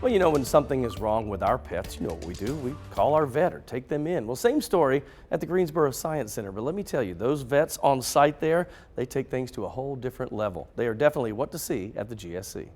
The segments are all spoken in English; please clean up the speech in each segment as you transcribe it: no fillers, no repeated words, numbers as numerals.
Well, you know, when something is wrong with our pets, you know what we do? We call our vet or take them in. Well, same story at the Greensboro Science Center, but let me tell you, those vets on site there, they take things to a whole different level. They are definitely what to see at the GSC.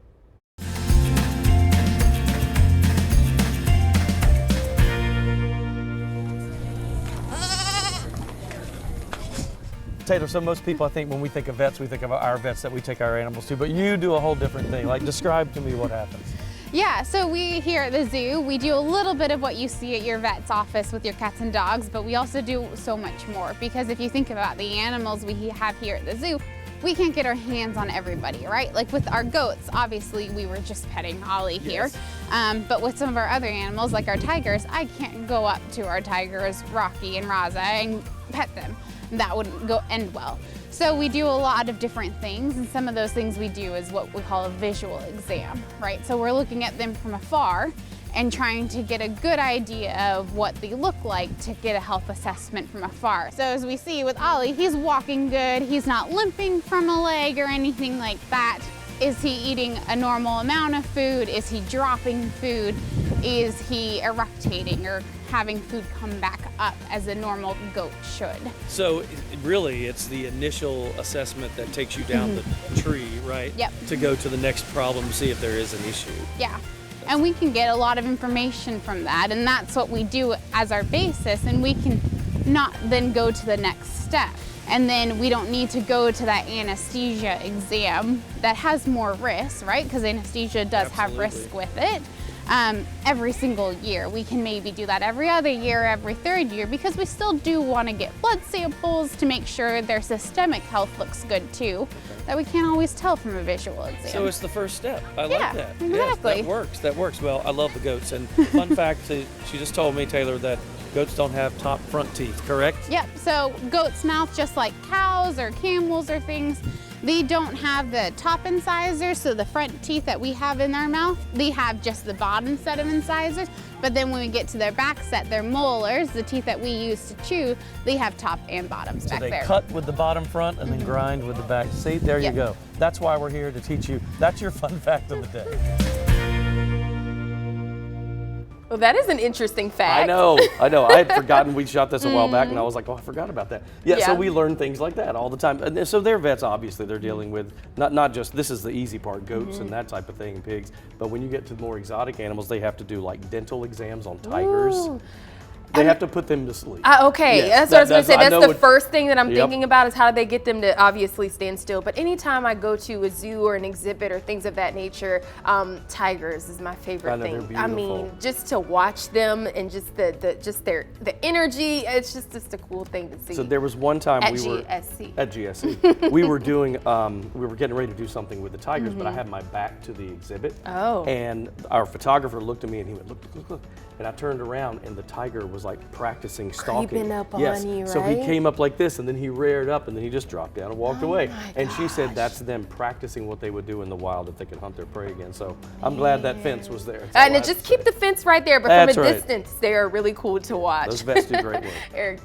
Taylor, so most people, I think, when we think of vets, we think of our vets that we take our animals to, but you do a whole different thing. Like, describe to me what happens. Yeah, so we here at the zoo, we do a little bit of what you see at your vet's office with your cats and dogs, but we also do so much more, because if you think about the animals we have here at the zoo, we can't get our hands on everybody, right? Like with our goats, obviously we were just petting Ollie here, but with some of our other animals, like our tigers, I can't go up to our tigers, Rocky and Raza, and pet them. That wouldn't end well. So we do a lot of different things, and some of those things we do is what we call a visual exam, right? So we're looking at them from afar and trying to get a good idea of what they look like to get a health assessment from afar. So as we see with Ollie, he's walking good, he's not limping from a leg or anything like that. Is he eating a normal amount of food? Is he dropping food? Is he eructating or having food come back up as a normal goat should? So really it's the initial assessment that takes you down the tree, right? Yep. To go to the next problem, see if there is an issue. Yeah. And we can get a lot of information from that, and that's what we do as our basis, and we can not then go to the next step. And then we don't need to go to that anesthesia exam that has more risk, right? Because anesthesia does have risk with it. Every single year. We can maybe do that every other year, every third year, because we still do want to get blood samples to make sure their systemic health looks good too, that we can't always tell from a visual exam. So it's the first step. I like that. Exactly. Yes, that works. That works. Well, I love the goats. And fun fact, she just told me, Taylor, that goats don't have top front teeth, correct? Yep. So goat's mouth, just like cows or camels or things, they don't have the top incisors, so the front teeth that we have in our mouth, they have just the bottom set of incisors. But then when we get to their back set, their molars, the teeth that we use to chew, they have top and bottoms back there. So they cut with the bottom front and then grind with the back. See, there you go. That's why we're here to teach you. That's your fun fact of the day. Well, that is an interesting fact. I know. I had forgotten we shot this a while back, and I was like, oh, I forgot about that. Yeah, so we learn things like that all the time. And so their vets, obviously, they're dealing with not just, this is the easy part, goats and that type of thing, pigs, but when you get to more exotic animals, they have to do like dental exams on tigers. Ooh. They have to put them to sleep. Okay, Yes, that's what I was going to say. That's the first thing that I'm Yep. thinking about is how do they get them to obviously stand still. But anytime I go to a zoo or an exhibit or things of that nature, tigers is my favorite thing. They're I beautiful. mean, just to watch them and just the energy, it's just a cool thing to see. So there was one time at we were GSC. at GSC. We were doing, we were getting ready to do something with the tigers, but I had my back to the exhibit. Oh. And our photographer looked at me and he went, look. And I turned around and the tiger was like practicing stalking. Creeping up on you, So he right? came up like this and then he reared up and then he just dropped down and walked away. my And she said gosh. that's them practicing what they would do in the wild if they could hunt their prey again. So I'm glad that fence was there. That's all And I have just to keep say. the fence right there, but That's from a right. distance, they are really cool to watch. Those vets do great work. Eric,